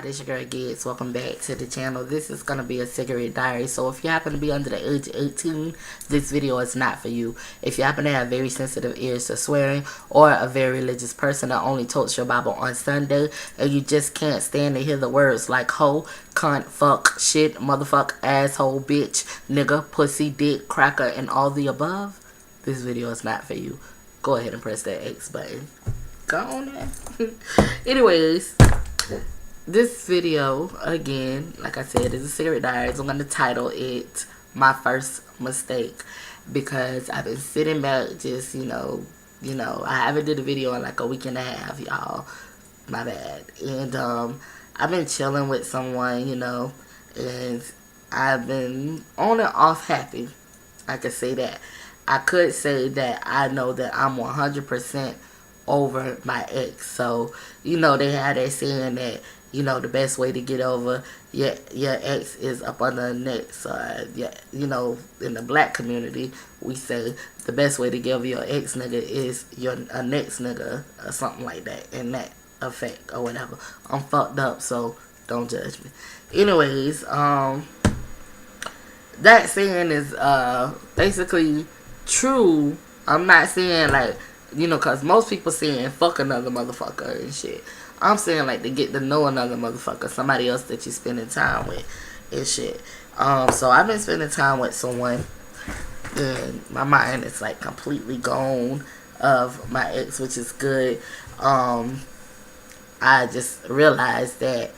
This your girl Gigs. Welcome back to the channel. This is going to be a cigarette diary. So if you happen to be under the age of 18, this video is not for you. If you happen to have very sensitive ears to swearing, or a very religious person that only totes your Bible on Sunday, and you just can't stand to hear the words like hoe, cunt, fuck, shit, motherfuck, asshole, bitch, nigga, pussy, dick, cracker, and all the above, this video is not for you. Go ahead and press that X button. Go on there. Anyways, this video, again, like I said, is a cigarette diaries. I'm going to title it My First Mistake, because I've been sitting back just, you know, I haven't did a video in like a week and a half, y'all. My bad. And I've been chilling with someone, you know, and I've been on and off happy. I could say that. I could say that I know that I'm 100% over my ex. So, you know, they had that saying that, you know, the best way to get over your ex is up on the neck. So, yeah, you know, in the black community, we say the best way to get over your ex nigga is your next nigga or something like that, in that effect or whatever. I'm fucked up, so don't judge me. Anyways, that saying is basically true. I'm not saying like, you know, because most people saying fuck another motherfucker and shit. I'm saying like to get to know another motherfucker, somebody else that you're spending time with and shit. So I've been spending time with someone, and my mind is like completely gone of my ex, which is good. I just realized that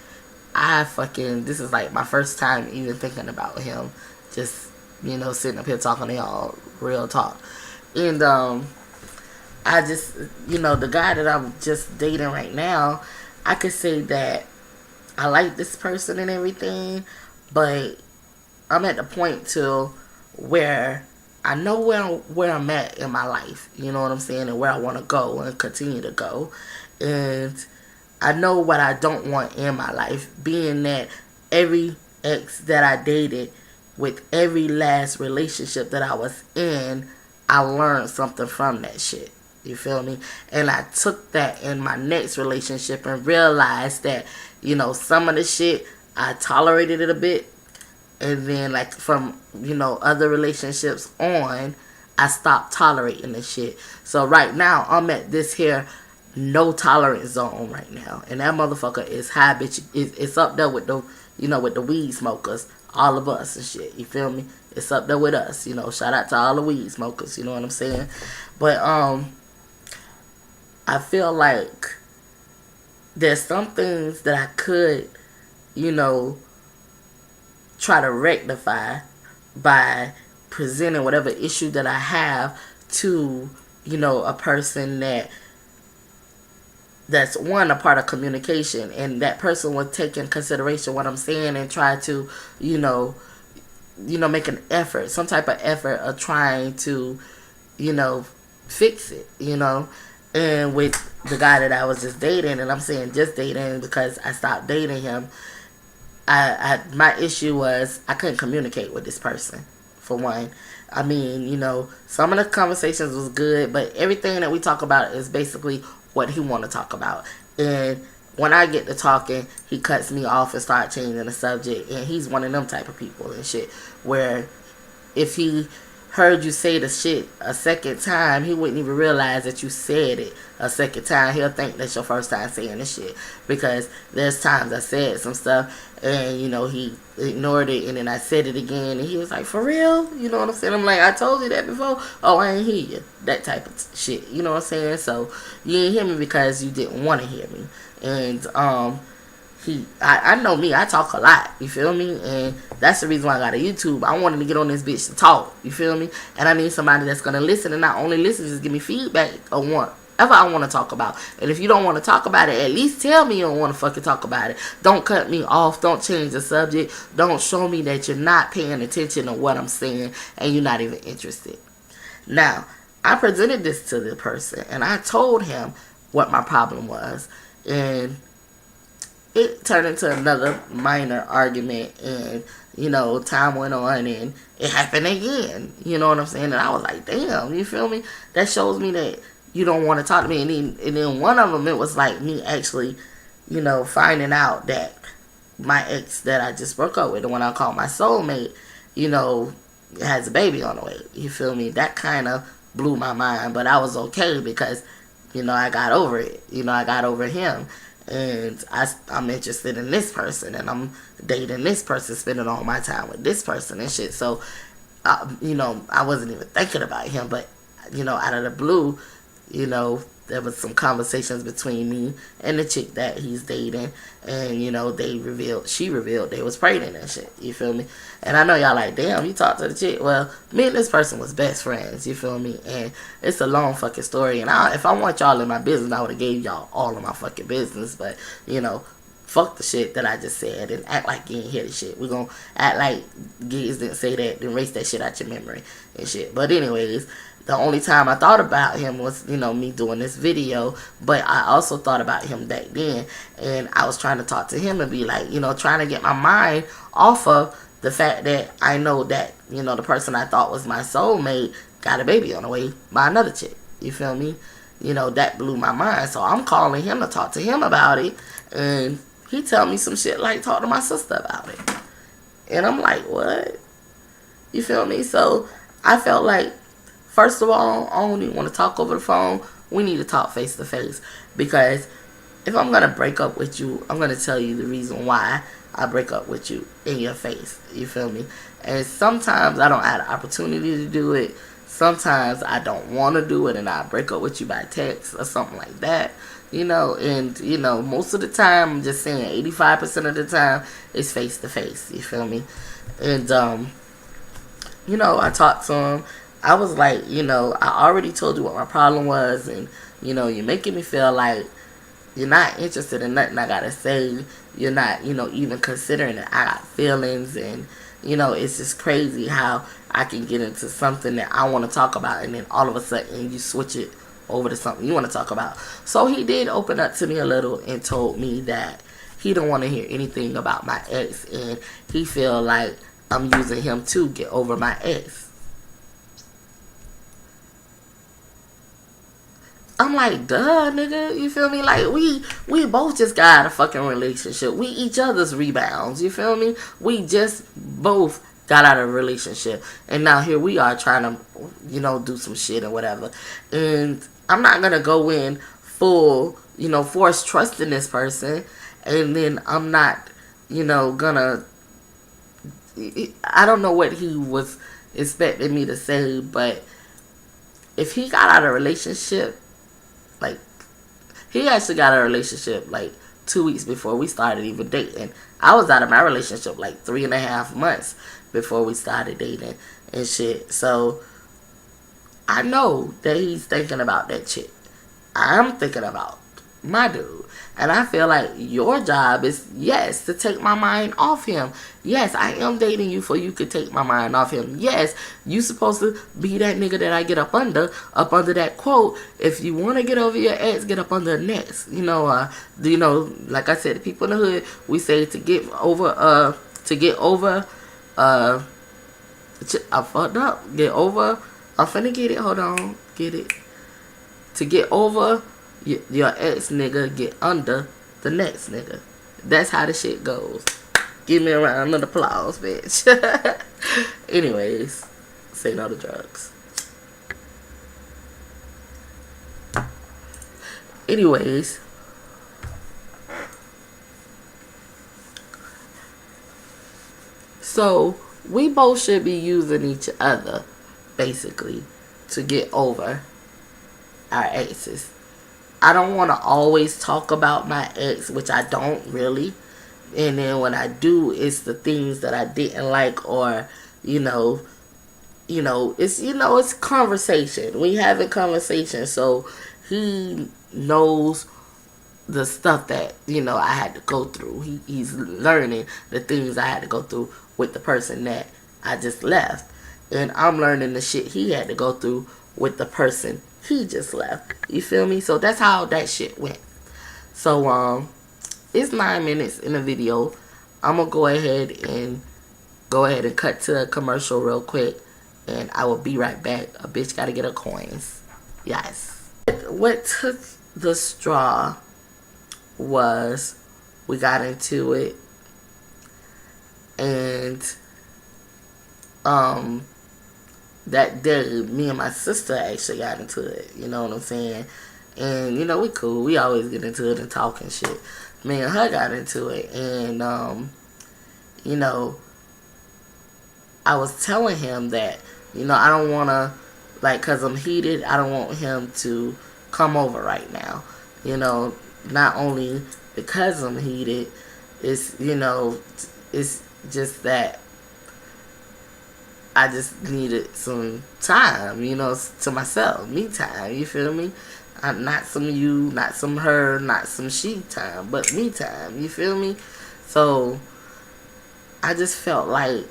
this is like my first time even thinking about him. Just, you know, sitting up here talking to y'all real talk. And I just, you know, the guy that I'm just dating right now, I could say that I like this person and everything, but I'm at the point to where I know where I'm at in my life, you know what I'm saying, and where I want to go and continue to go. And I know what I don't want in my life, being that every ex that I dated, with every last relationship that I was in, I learned something from that shit. You feel me? And I took that in my next relationship and realized that, you know, some of the shit, I tolerated it a bit. And then, like, from, you know, other relationships on, I stopped tolerating the shit. So right now, I'm at this here no tolerance zone right now. And that motherfucker is high, bitch. It's up there with the, you know, with the weed smokers. All of us and shit. You feel me? It's up there with us. You know, shout out to all the weed smokers. You know what I'm saying? But, I feel like there's some things that I could, you know, try to rectify by presenting whatever issue that I have to, you know, a person that's one, a part of communication, and that person will take in consideration what I'm saying and try to, you know, make an effort, some type of effort of trying to, you know, fix it, you know. And with the guy that I was just dating, and I'm saying just dating because I stopped dating him, my issue was I couldn't communicate with this person, for one. I mean, you know, some of the conversations was good, but everything that we talk about is basically what he want to talk about. And when I get to talking, he cuts me off and start changing the subject. And he's one of them type of people and shit, where if he heard you say the shit a second time, he wouldn't even realize that you said it a second time. He'll think that's your first time saying the shit, because there's times I said some stuff and, you know, he ignored it, and then I said it again and he was like, for real? You know what I'm saying? I'm like, I told you that before. Oh, I ain't hear you. That type of shit. You know what I'm saying? So you didn't hear me because you didn't want to hear me. And I know me, I talk a lot, you feel me? And that's the reason why I got a YouTube. I wanted to get on this bitch to talk, you feel me? And I need somebody that's going to listen, and not only listen, just give me feedback on whatever I want to talk about. And if you don't want to talk about it, at least tell me you don't want to fucking talk about it. Don't cut me off, don't change the subject, don't show me that you're not paying attention to what I'm saying and you're not even interested. Now, I presented this to the person, and I told him what my problem was, and it turned into another minor argument, and, you know, time went on and it happened again. You know what I'm saying? And I was like, damn, you feel me? That shows me that you don't want to talk to me. And then one of them, it was like me actually, you know, finding out that my ex that I just broke up with, the one I call my soulmate, you know, has a baby on the way. You feel me? That kind of blew my mind, but I was okay because, you know, I got over it. You know, I got over him. And I'm interested in this person, and I'm dating this person, spending all my time with this person and shit. So, you know, I wasn't even thinking about him, but, you know, out of the blue, you know, there was some conversations between me and the chick that he's dating, and, you know, she revealed they was pregnant and shit, you feel me? And I know y'all like, damn, you talked to the chick. Well, me and this person was best friends, you feel me? And it's a long fucking story, and if I want y'all in my business, I would have gave y'all all of my fucking business, but, you know, fuck the shit that I just said and act like you ain't hear the shit. We're gonna act like Giggs didn't say that, then erase that shit out your memory and shit. But anyways, the only time I thought about him was, you know, me doing this video, but I also thought about him back then, and I was trying to talk to him and be like, you know, trying to get my mind off of the fact that I know that, you know, the person I thought was my soulmate got a baby on the way by another chick. You feel me? You know, that blew my mind. So I'm calling him to talk to him about it, and he tell me some shit like talk to my sister about it. And I'm like, what? You feel me? So I felt like, first of all, I don't even want to talk over the phone. We need to talk face to face. Because if I'm going to break up with you, I'm going to tell you the reason why I break up with you in your face. You feel me? And sometimes I don't have the opportunity to do it. Sometimes I don't want to do it, and I break up with you by text or something like that. You know, and, you know, most of the time, I'm just saying 85% of the time, it's face to face. You feel me? And, you know, I talked to him. I was like, you know, I already told you what my problem was, and, you know, you're making me feel like you're not interested in nothing I gotta say. You're not, you know, even considering that I got feelings, and, you know, it's just crazy how I can get into something that I want to talk about, and then all of a sudden you switch it over to something you want to talk about. So he did open up to me a little and told me that he don't want to hear anything about my ex, and he feel like I'm using him to get over my ex. I'm like, duh, nigga, you feel me? Like, we both just got a fucking relationship. We each other's rebounds, you feel me? We just both got out of a relationship, and now here we are trying to, you know, do some shit or whatever. And I'm not gonna go in full, you know, force trust in this person, and then I'm not, you know, gonna, I don't know what he was expecting me to say, but if he got out of a relationship, like, he actually got a relationship like 2 weeks before we started even dating. I was out of my relationship like 3.5 months before we started dating and shit. So I know that he's thinking about that chick. I'm thinking about my dude. And I feel like your job is, yes, to take my mind off him. Yes, I am dating you for you could take my mind off him. Yes, you supposed to be that nigga that I get up under that quote. If you want to get over your ex, get up under the next. You know, like I said, the people in the hood, we say to get over, I fucked up. Get over, I'm finna get it, hold on, get it. To get over your ex nigga, get under the next nigga. That's how the shit goes. Give me a round of applause, bitch. Anyways, say no to drugs. Anyways, so we both should be using each other, basically, to get over our exes. I don't want to always talk about my ex, which I don't really. And then when I do, it's the things that I didn't like, or, it's conversation. We having conversation, so he knows the stuff that, I had to go through. He's learning the things I had to go through with the person that I just left. And I'm learning the shit he had to go through with the person he just left. You feel me? So that's how that shit went. So, it's 9 minutes in the video. I'm going to go ahead and cut to a commercial real quick. And I will be right back. A bitch got to get her coins. Yes. What took the straw was we got into it. And that day, me and my sister actually got into it. You know what I'm saying? And you know, we cool. We always get into it and talk and shit. Me and her got into it, and you know, I was telling him that, you know, I don't want to, like, cause I'm heated. I don't want him to come over right now. You know, not only because I'm heated, it's, you know, it's just that I just needed some time, you know, to myself, me time, you feel me? Not some you, not some her, not some she time, but me time, you feel me? So, I just felt like,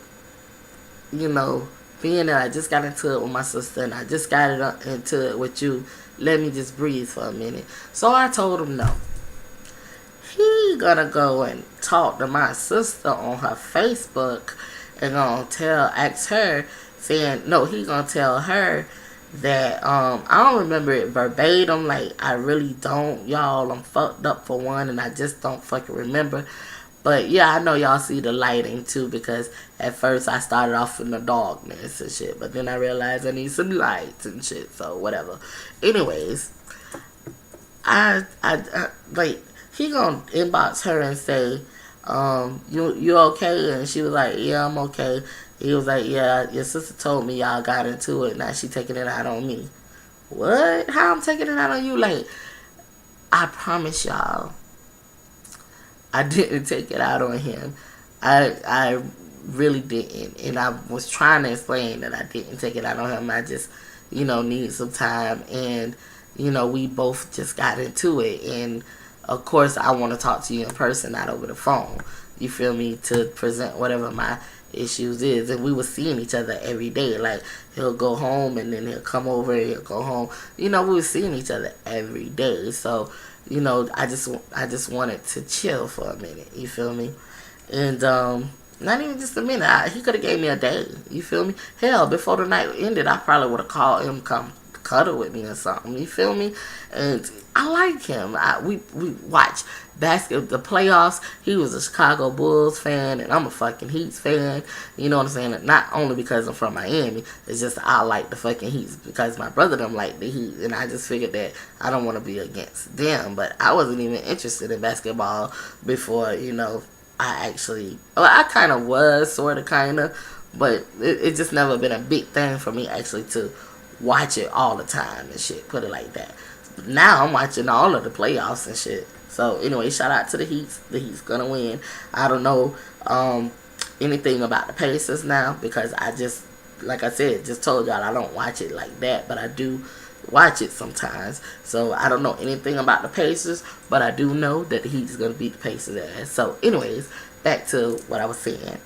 you know, being that I just got into it with my sister and I just got into it with you, let me just breathe for a minute. So I told him no. He gonna go and talk to my sister on her Facebook and gonna ask her, saying, no, he gonna tell her that, I don't remember it verbatim, like, I really don't, y'all, I'm fucked up for one, and I just don't fucking remember, but yeah, I know y'all see the lighting too, because at first I started off in the darkness and shit, but then I realized I need some lights and shit, so whatever. Anyways, I like, he gonna inbox her and say, you okay? And she was like, yeah, I'm okay. He was like, yeah, your sister told me y'all got into it. Now she taking it out on me. What? How I'm taking it out on you? Like, I promise y'all, I didn't take it out on him. I really didn't. And I was trying to explain that I didn't take it out on him. I just, you know, need some time. And, you know, we both just got into it. And, of course, I want to talk to you in person, not over the phone. You feel me? To present whatever my issues is. And we were seeing each other every day. Like, he'll go home and then he'll come over and he'll go home. You know, we were seeing each other every day. So, you know, I just wanted to chill for a minute. You feel me? And not even just a minute. He could have gave me a day. You feel me? Hell, before the night ended, I probably would have called him, come cuddle with me or something. You feel me? And I like him. We watch the playoffs. He was a Chicago Bulls fan, and I'm a fucking Heat fan. You know what I'm saying? Not only because I'm from Miami, it's just I like the fucking Heat because my brother them like the Heat, and I just figured that I don't want to be against them. But I wasn't even interested in basketball before, you know, I kind of was, sort of, kind of, but it just never been a big thing for me actually to watch it all the time and shit, put it like that. Now I'm watching all of the playoffs and shit. So anyway, shout out to the Heat. The Heat's gonna win. I don't know anything about the Pacers now because I just, like I said, just told y'all I don't watch it like that, but I do watch it sometimes. So I don't know anything about the Pacers, but I do know that the Heat's gonna beat the Pacers ass. So anyways, back to what I was saying.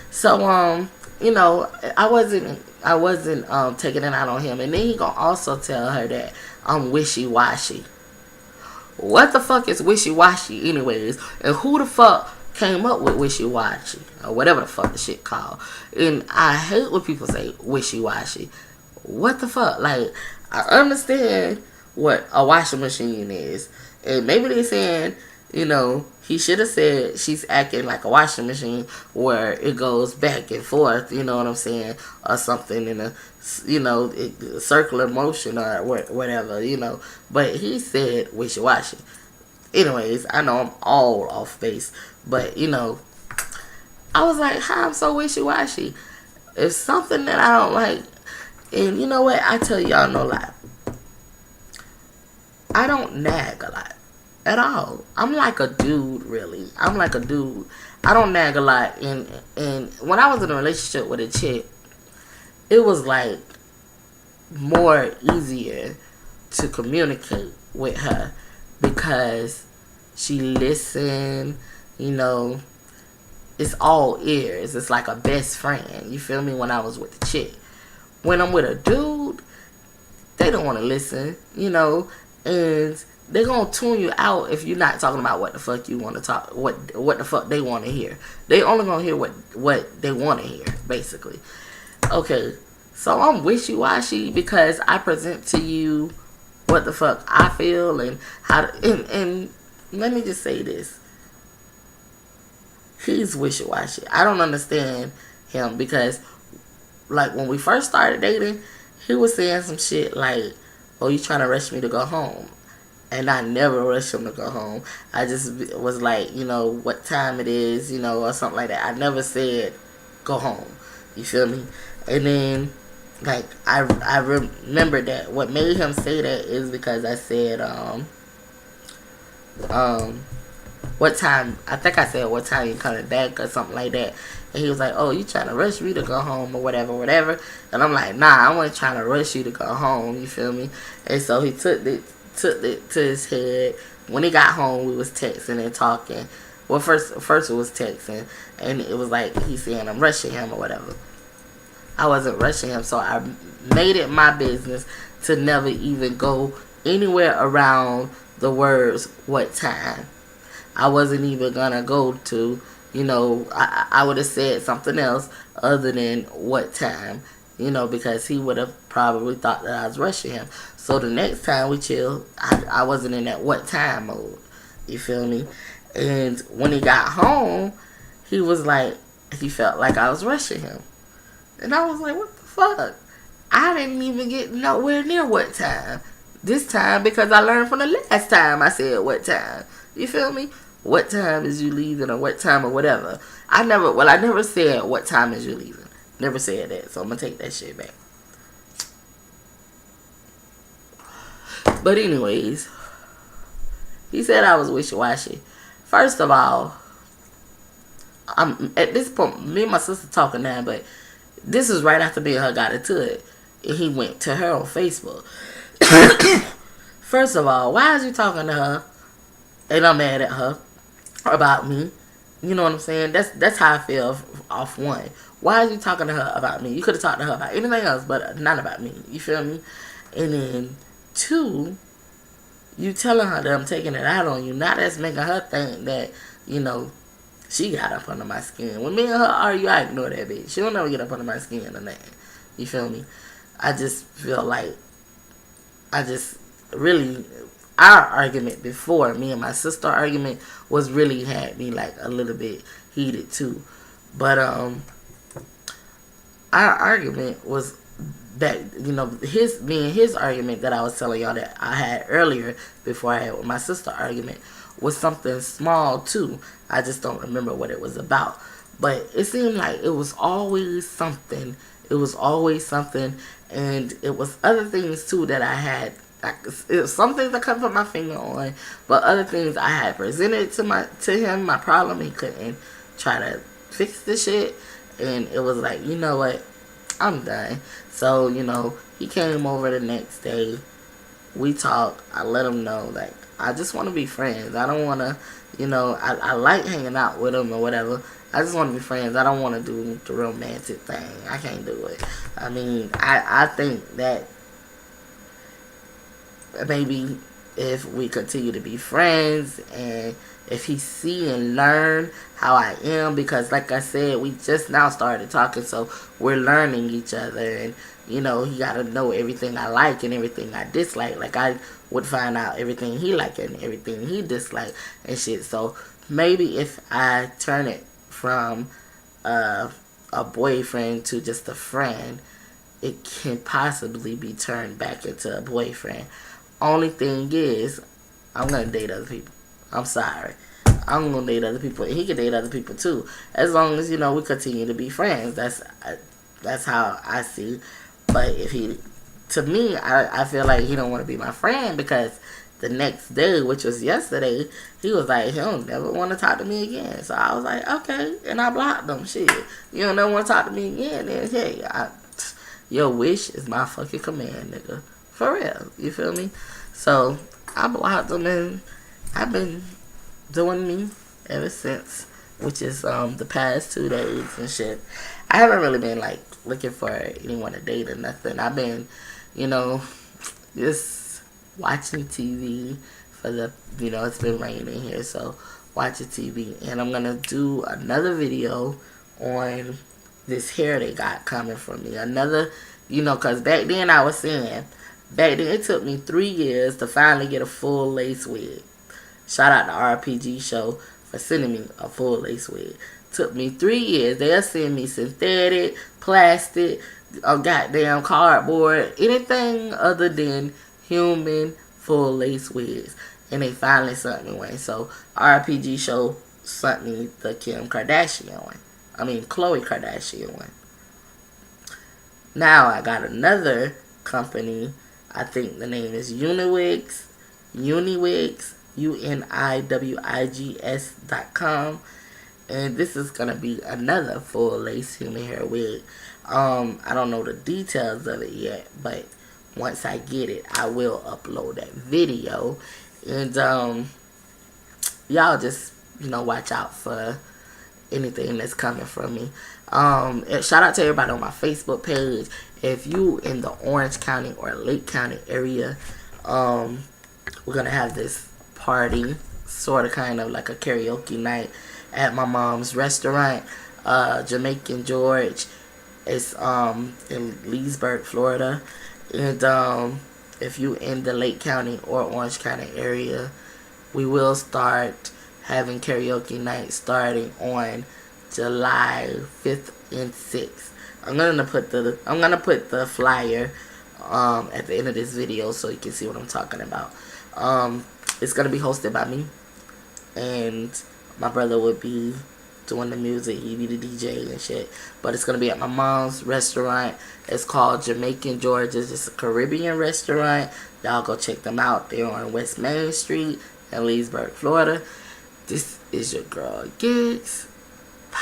So you know, I wasn't taking it out on him, and then he gonna also tell her that I'm wishy-washy. What the fuck is wishy-washy anyways? And who the fuck came up with wishy-washy? Or whatever the fuck the shit called. And I hate when people say wishy-washy. What the fuck? Like, I understand what a washing machine is. And maybe they're saying, you know, he should have said she's acting like a washing machine where it goes back and forth, you know what I'm saying, or something in a, you know, circular motion or whatever, you know. But he said wishy-washy. Anyways, I know I'm all off base, but, you know, I was like, how I'm so wishy-washy? If something that I don't like, and you know what, I tell y'all no lie, I don't nag a lot. At all. I'm like a dude, really. I'm like a dude. I don't nag a lot. And when I was in a relationship with a chick, it was like more easier to communicate with her because she listened, you know. It's all ears. It's like a best friend. You feel me? When I was with the chick. When I'm with a dude, they don't want to listen, you know, and they're gonna tune you out if you're not talking about what the fuck you want to talk, what the fuck they want to hear. They only gonna hear what they want to hear, basically. Okay, so I'm wishy-washy because I present to you what the fuck I feel and how to, and let me just say this. he's wishy-washy. I don't understand him because, like, when we first started dating, he was saying some shit like, oh, you trying to rush me to go home. And I never rushed him to go home. I just was like, you know, what time it is, you know, or something like that. I never said, go home. You feel me? And then, like, I remember that what made him say that is because I said, what time, I think I said, what time you coming back or something like that. And he was like, oh, you trying to rush me to go home or whatever, whatever. And I'm like, nah, I wasn't trying to rush you to go home, you feel me? And so he took it to his head. When he got home, we was texting and talking. Well, first it was texting, and it was like he saying I'm rushing him or whatever. I wasn't rushing him, so I made it my business to never even go anywhere around the words what time. I wasn't even gonna go to, you know, I would have said something else other than what time, you know, because he would have probably thought that I was rushing him. So the next time we chilled, I wasn't in that what time mode. You feel me? And when he got home, he was like, he felt like I was rushing him. And I was like, what the fuck? I didn't even get nowhere near what time. This time, because I learned from the last time I said what time. You feel me? What time is you leaving or what time or whatever. I never said what time is you leaving. Never said that. So I'm going to take that shit back. But anyways, he said I was wishy-washy. First of all, I'm at this point, me and my sister talking now, but this is right after me and her got into it. And he went to her on Facebook. First of all, why is you talking to her and I'm mad at her about me? You know what I'm saying? That's how I feel off one. Why is you talking to her about me? You could have talked to her about anything else, but not about me. You feel me? And then two, you telling her that I'm taking it out on you. Now that's making her think that, you know, she got up under my skin. When me and her argue, I ignore that bitch. She don't never get up under my skin or nothing. You feel me? I just feel like, our argument before, me and my sister argument, was really had me like a little bit heated too. But our argument was that, you know, me and his argument that I was telling y'all that I had earlier before I had with my sister argument was something small too. I just don't remember what it was about. But it seemed like it was always something. It was always something, and it was other things too that I had. It was some things I couldn't put my finger on, but other things I had presented to him my problem. He couldn't try to fix the shit, and it was like, you know what, I'm done. So, you know, he came over the next day. We talked. I let him know, like, I just want to be friends. I don't want to, you know, I like hanging out with him or whatever. I just want to be friends. I don't want to do the romantic thing. I can't do it. I mean, I think that maybe if we continue to be friends and if he see and learn how I am, because like I said, we just now started talking, so we're learning each other, and you know, he got to know everything I like and everything I dislike. Like, I would find out everything he liked and everything he disliked and shit. So maybe if I turn it from a boyfriend to just a friend, it can possibly be turned back into a boyfriend. Only thing is, I'm going to date other people. I'm sorry. I'm going to date other people. And he can date other people too. As long as, you know, we continue to be friends. That's how I see. But if he, to me, I feel like he don't want to be my friend, because the next day, which was yesterday, he was like, he don't never want to talk to me again. So I was like, okay. And I blocked him. Shit. You don't never want to talk to me again, then hey, your wish is my fucking command, nigga. For real. You feel me? So I blocked him, and I've been doing me ever since, which is the past 2 days and shit. I haven't really been like looking for anyone to date or nothing. I've been, you know, just watching TV for the, you know, it's been raining here, so watching TV. And I'm gonna do another video on this hair they got coming from me. Another, you know, because back then I was saying, back then it took me 3 years to finally get a full lace wig. Shout out to RPG Show for sending me a full lace wig. Took me 3 years. They'll send me synthetic, plastic, a goddamn cardboard, anything other than human full lace wigs. And they finally sent me one. So RPG Show sent me the Kim Kardashian one. I mean Khloe Kardashian one. Now I got another company. I think the name is Uniwigs, UNIWIGS.com. And this is going to be another full lace human hair wig. I don't know the details of it yet, but once I get it, I will upload that video. And y'all just, watch out for anything that's coming from me. Shout out to everybody on my Facebook page. If you in the Orange County or Lake County area, we're gonna have this party, sort of kind of like a karaoke night at my mom's restaurant, Jamaican George. It's in Leesburg, Florida. And if you in the Lake County or Orange County area, we will start having karaoke night starting on July 5th and 6th. I'm gonna put the flyer at the end of this video so you can see what I'm talking about. It's gonna be hosted by me, and my brother would be doing the music. He'd be the DJ and shit. But it's gonna be at my mom's restaurant. It's called Jamaican George's. It's a Caribbean restaurant. Y'all go check them out. They're on West Main Street in Leesburg, Florida. This is your girl Giggs. Bye.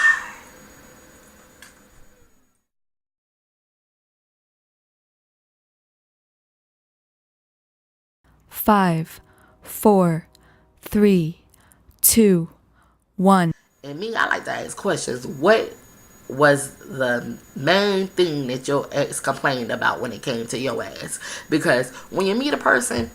5, 4, 3, 2, 1. And me, I like to ask questions. What was the main thing that your ex complained about when it came to your ass? Because when you meet a person,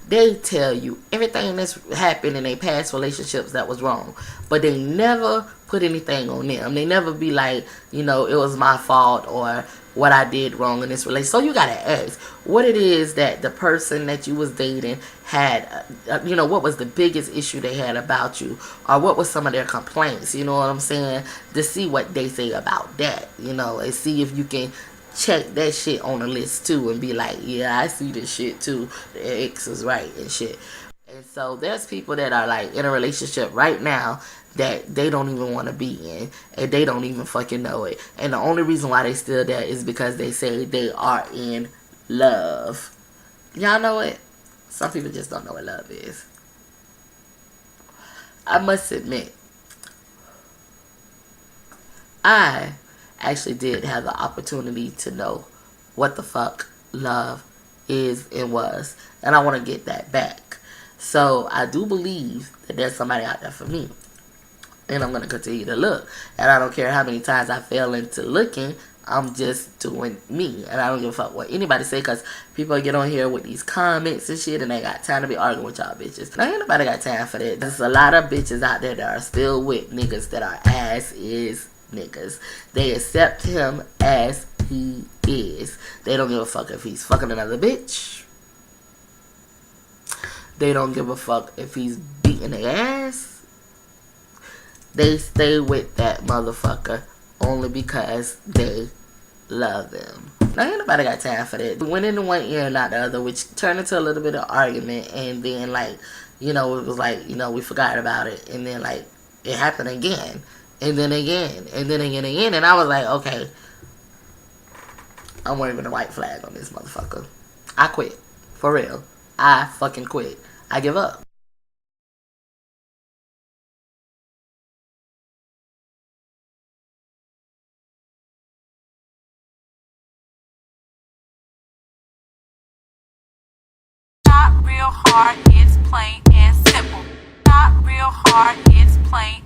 they tell you everything that's happened in their past relationships that was wrong, but they never put anything on them. They never be like, it was my fault or what I did wrong in this relationship. So you gotta ask what it is that the person that you was dating had, what was the biggest issue they had about you, or what was some of their complaints, you know what I'm saying, to see what they say about that, and see if you can check that shit on the list too and be like, yeah, I see this shit too, the ex is right and shit. And so there's people that are like in a relationship right now that they don't even want to be in, and they don't even fucking know it. And the only reason why they still there is because they say they are in love. Y'all know it? Some people just don't know what love is. I must admit, I actually did have the opportunity to know what the fuck love is and was, and I want to get that back. So I do believe that there's somebody out there for me, and I'm going to continue to look. And I don't care how many times I fail into looking, I'm just doing me. And I don't give a fuck what anybody say, because people get on here with these comments and shit, and they got time to be arguing with y'all bitches. Now, ain't nobody got time for that. There's a lot of bitches out there that are still with niggas that are ass is niggas. They accept him as he is. They don't give a fuck if he's fucking another bitch. They don't give a fuck if he's beating their ass. They stay with that motherfucker only because they love them. Now, ain't nobody got time for that. Went into one ear and not the other, which turned into a little bit of argument. And then, like, it was like, we forgot about it. And then, like, it happened again. And then again. And then again. And I was like, okay, I'm waving the white flag on this motherfucker. I quit. For real. I fucking quit. I give up. Not real hard, it's plain and simple. Not real hard, it's plain